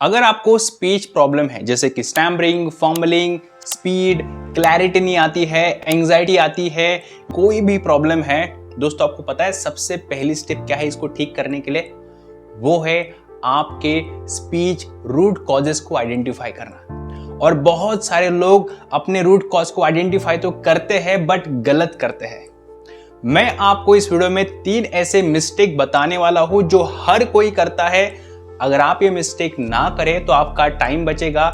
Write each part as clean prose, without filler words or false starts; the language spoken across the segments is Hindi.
अगर आपको स्पीच प्रॉब्लम है जैसे कि स्टैमरिंग, फंबलिंग, स्पीड, क्लैरिटी नहीं आती है, एंजाइटी आती है, कोई भी प्रॉब्लम है दोस्तों, आपको पता है सबसे पहली स्टेप क्या है इसको ठीक करने के लिए? वो है आपके स्पीच रूट कॉजेस को आइडेंटिफाई करना। और बहुत सारे लोग अपने रूट कॉज को आइडेंटिफाई तो करते हैं बट गलत करते हैं। मैं आपको इस वीडियो में 3 ऐसे मिस्टेक बताने वाला हूं जो हर कोई करता है। अगर आप ये मिस्टेक ना करें तो आपका टाइम बचेगा,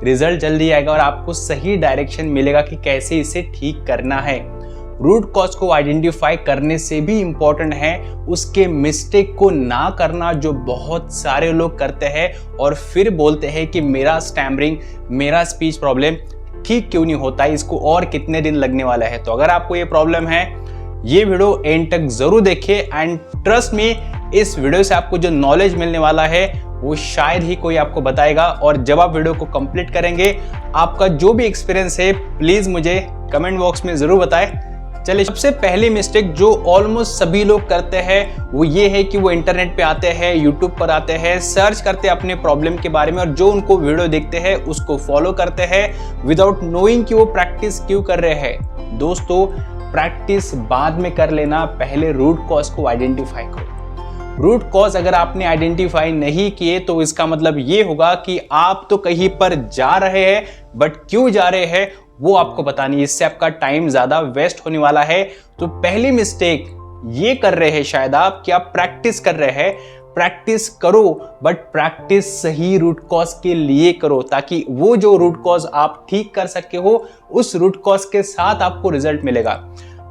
रिजल्ट जल्दी आएगा और आपको सही डायरेक्शन मिलेगा कि कैसे इसे ठीक करना है। रूट कॉज को आइडेंटिफाई करने से भी इंपॉर्टेंट है उसके मिस्टेक को ना करना, जो बहुत सारे लोग करते हैं और फिर बोलते हैं कि मेरा स्टैमरिंग, मेरा स्पीच प्रॉब्लम ठीक क्यों नहीं होता है, इसको और कितने दिन लगने वाला है। तो अगर आपको ये प्रॉब्लम है, ये वीडियो एंड तक जरूर देखिए एंड ट्रस्ट मी, इस वीडियो से आपको जो नॉलेज मिलने वाला है वो शायद ही कोई आपको बताएगा। और जब आप वीडियो को कंप्लीट करेंगे, आपका जो भी एक्सपीरियंस है प्लीज मुझे कमेंट बॉक्स में जरूर बताएं। चलिए, सबसे पहली मिस्टेक जो ऑलमोस्ट सभी लोग करते हैं वो ये है कि वो इंटरनेट पे आते हैं, यूट्यूब पर आते हैं, सर्च करते हैं अपने प्रॉब्लम के बारे में और जो उनको वीडियो देखते हैं उसको फॉलो करते हैं विदाउट नोइंग कि वो प्रैक्टिस क्यों कर रहे हैं। दोस्तों, प्रैक्टिस बाद में कर लेना, पहले रूट कॉज को आइडेंटिफाई करो। रूट कॉज अगर आपने आइडेंटिफाई नहीं किए तो इसका मतलब ये होगा कि आप तो कहीं पर जा रहे हैं बट क्यों जा रहे हैं वो आपको पता नहीं। इससे आपका टाइम ज्यादा वेस्ट होने वाला है। तो पहली मिस्टेक ये कर रहे हैं शायद आप कि आप प्रैक्टिस कर रहे हैं। प्रैक्टिस करो बट प्रैक्टिस सही रूट कॉज के लिए करो, ताकि वो जो रूट कॉज आप ठीक कर सके हो उस रूट कॉज के साथ आपको रिजल्ट मिलेगा।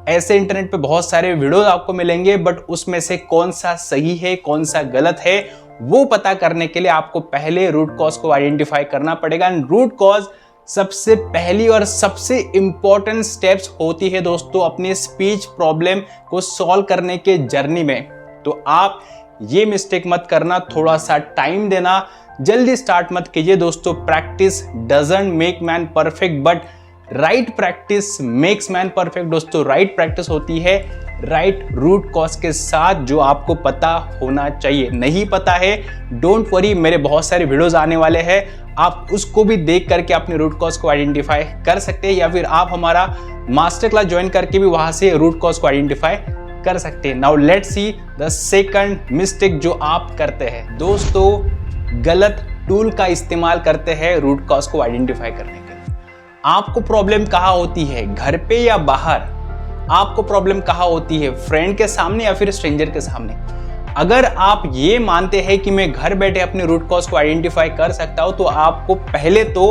ऐसे इंटरनेट पे बहुत सारे वीडियोस आपको मिलेंगे बट उसमें से कौन सा सही है कौन सा गलत है वो पता करने के लिए आपको पहले रूट कॉज को आइडेंटिफाई करना पड़ेगा। एंड रूट कॉज सबसे पहली और सबसे इंपॉर्टेंट स्टेप्स होती है दोस्तों अपनी स्पीच प्रॉब्लम को सॉल्व करने के जर्नी में। तो आप ये मिस्टेक मत करना, थोड़ा सा टाइम देना, जल्दी स्टार्ट मत कीजिए दोस्तों। Practice doesn't make man perfect but right practice makes man perfect. दोस्तों, राइट प्रैक्टिस होती है राइट रूट कॉज के साथ, जो आपको पता होना चाहिए। नहीं पता है, डोंट वरी, मेरे बहुत सारे वीडियोस आने वाले हैं, आप उसको भी देख करके अपने रूट कॉज को आइडेंटिफाई कर सकते हैं, या फिर आप हमारा मास्टर क्लास ज्वाइन करके भी वहां से रूट कॉज को आइडेंटिफाई कर सकते हैं। Now let's see the second mistake जो आप करते हैं। दोस्तों, गलत टूल का इस्तेमाल करते हैं रूट कॉज को आइडेंटिफाई करने के लिए। आपको प्रॉब्लम कहाँ होती है, घर पे या बाहर? आपको प्रॉब्लम कहाँ होती है, फ्रेंड के सामने या फिर स्ट्रेंजर के सामने? अगर आप ये मानते हैं कि मैं घर बैठे अपने रूट कॉज को आइडेंटिफाई कर सकता हूं, तो आपको पहले तो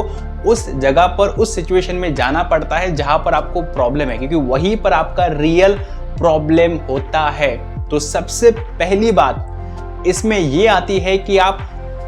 उस जगह पर, उस सिचुएशन में जाना पड़ता है जहां पर आपको प्रॉब्लम है, क्योंकि वहीं पर आपका रियल प्रॉब्लम होता है। तो सबसे पहली बात इसमें यह आती है कि आप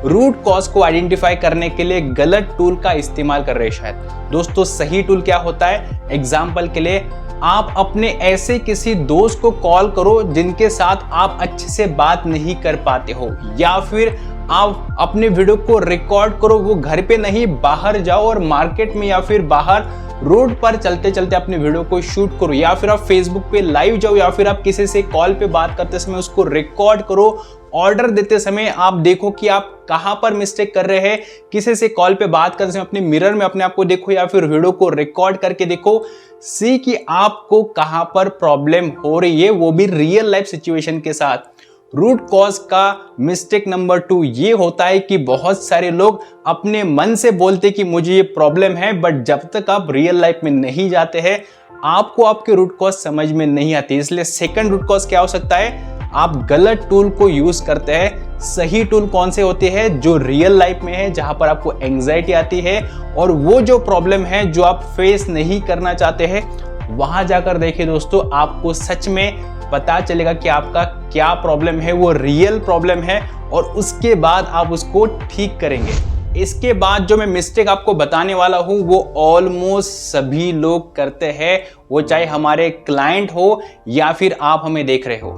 रूट कॉज को आइडेंटिफाई करने के लिए गलत टूल का इस्तेमाल कर रहे हैं शायद। दोस्तों, सही टूल क्या होता है? एग्जाम्पल के लिए, आप अपने ऐसे किसी दोस्त को कॉल करो जिनके साथ आप अच्छे से बात नहीं कर पाते हो, या फिर आप अपने वीडियो को रिकॉर्ड करो, वो घर पे नहीं, बाहर जाओ और मार्केट में या फिर बाहर रोड पर चलते चलते अपने वीडियो को शूट करो, या फिर आप फेसबुक पे लाइव जाओ, या फिर आप किसी से कॉल पे बात करते समय उसको रिकॉर्ड करो। ऑर्डर देते समय आप देखो कि आप कहां पर मिस्टेक कर रहे हैं। किसी से कॉल पे बात करते समय अपने मिरर में अपने आप को देखो या फिर वीडियो को रिकॉर्ड करके देखो, सी कि आपको कहां पर प्रॉब्लम हो रही है, वो भी रियल लाइफ सिचुएशन के साथ। रूट कॉज का मिस्टेक नंबर 2 ये होता है कि बहुत सारे लोग अपने मन से बोलते कि मुझे ये प्रॉब्लम है, बट जब तक आप रियल लाइफ में नहीं जाते हैं आपको आपके रूट कॉज समझ में नहीं आती। इसलिए सेकंड रूट कॉज क्या हो सकता है? आप गलत टूल को यूज करते हैं। सही टूल कौन से होते हैं? जो रियल लाइफ में है, जहां पर आपको एंजाइटी आती है और वो जो प्रॉब्लम है जो आप फेस नहीं करना चाहते हैं, वहां जाकर देखिए दोस्तों, आपको सच में पता चलेगा कि आपका क्या प्रॉब्लम है, वो रियल प्रॉब्लम है, और उसके बाद आप उसको ठीक करेंगे। इसके बाद जो मैं मिस्टेक आपको बताने वाला हूं वो ऑलमोस्ट सभी लोग करते हैं, वो चाहे हमारे क्लाइंट हो या फिर आप हमें देख रहे हो।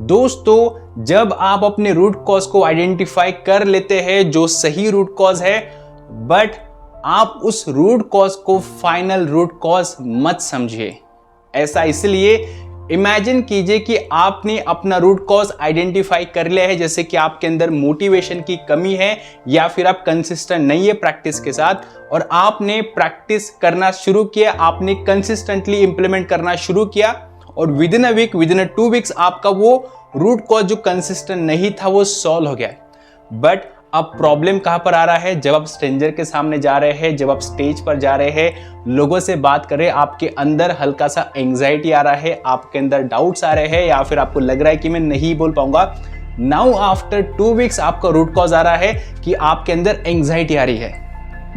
दोस्तों, जब आप अपने रूट कॉज को आइडेंटिफाई कर लेते हैं जो सही रूट कॉज है, बट आप उस रूट कॉज को फाइनल रूट कॉज मत समझिए। ऐसा इसलिए इमेजिन कीजिए कि आपने अपना रूट कॉज आइडेंटिफाई कर लिया है, जैसे कि आपके अंदर मोटिवेशन की कमी है या फिर आप कंसिस्टेंट नहीं है प्रैक्टिस के साथ, और आपने प्रैक्टिस करना शुरू किया, आपने कंसिस्टेंटली इंप्लीमेंट करना शुरू किया और within a week, within 2 weeks आपका वो रूट कॉज जो कंसिस्टेंट नहीं था वो सॉल्व हो गया। बट अब प्रॉब्लम कहां पर आ रहा है? जब आप स्ट्रेंजर के सामने जा रहे हैं, जब आप स्टेज पर जा रहे हैं, लोगों से बात कर रहे हैं, आपके अंदर हल्का सा एंग्जाइटी आ रहा है, आपके अंदर डाउट्स आ रहे हैं या फिर आपको लग रहा है कि मैं नहीं बोल पाऊंगा। नाउ आफ्टर 2 वीक्स आपका रूट कॉज आ रहा है कि आपके अंदर एंग्जाइटी आ रही है।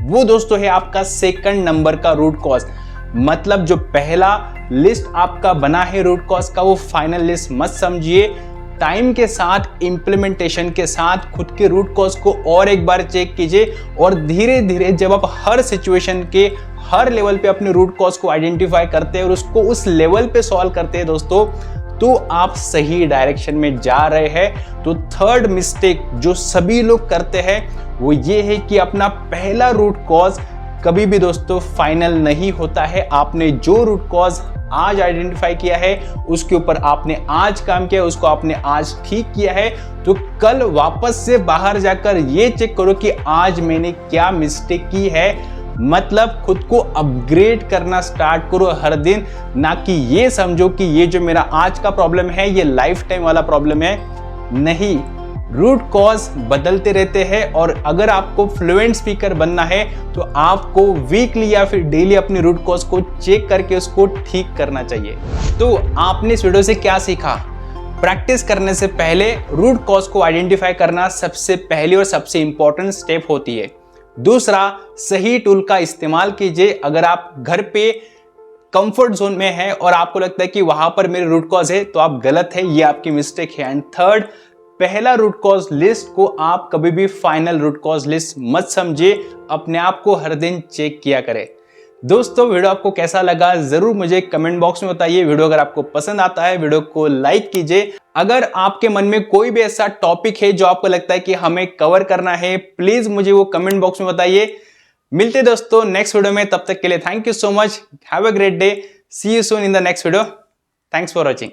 वो दोस्तों है आपका सेकंड नंबर का रूट कॉज। मतलब जो पहला लिस्ट आपका बना है रूट कॉज का, वो फाइनल लिस्ट मत समझिए। टाइम के साथ, इंप्लीमेंटेशन के साथ खुद के रूट कॉज को और एक बार चेक कीजिए और धीरे धीरे जब आप हर सिचुएशन के हर लेवल पे अपने रूट कॉज को आइडेंटिफाई करते हैं और उसको उस लेवल पे सॉल्व करते हैं दोस्तों, तो आप सही डायरेक्शन में जा रहे हैं। तो थर्ड मिस्टेक जो सभी लोग करते हैं वो ये है कि अपना पहला रूट कॉज कभी भी दोस्तों फाइनल नहीं होता है। आपने जो रूट कॉज आज आइडेंटिफाई किया है, उसके ऊपर आपने आज काम किया, उसको आपने आज ठीक किया है, तो कल वापस से बाहर जाकर ये चेक करो कि आज मैंने क्या मिस्टेक की है। मतलब खुद को अपग्रेड करना स्टार्ट करो हर दिन, ना कि ये समझो कि ये जो मेरा आज का प्रॉब्लम है ये लाइफ टाइम वाला प्रॉब्लम है। नहीं, रूट कॉज बदलते रहते हैं और अगर आपको फ्लुएंट स्पीकर बनना है तो आपको वीकली या फिर डेली अपने रूट कॉज को चेक करके उसको ठीक करना चाहिए। तो आपने इस वीडियो से क्या सीखा? प्रैक्टिस करने से पहले रूट कॉज को आइडेंटिफाई करना सबसे पहली और सबसे इंपॉर्टेंट स्टेप होती है। दूसरा, सही टूल का इस्तेमाल कीजिए। अगर आप घर पे कंफर्ट जोन में है और आपको लगता है कि वहां पर मेरे रूट कॉज है, तो आप गलत है, ये आपकी मिस्टेक है। एंड थर्ड, पहला रूट कॉज लिस्ट को आप कभी भी फाइनल रूट कॉज लिस्ट मत समझिए, अपने आप को हर दिन चेक किया करें। दोस्तों, वीडियो आपको कैसा लगा जरूर मुझे कमेंट बॉक्स में बताइए। वीडियो अगर आपको पसंद आता है वीडियो को लाइक कीजिए। अगर आपके मन में कोई भी ऐसा टॉपिक है जो आपको लगता है कि हमें कवर करना है, प्लीज मुझे वो कमेंट बॉक्स में बताइए। मिलते दोस्तों नेक्स्ट वीडियो में, तब तक के लिए thank you so much, have a great day, see you soon in the next video, thanks for watching.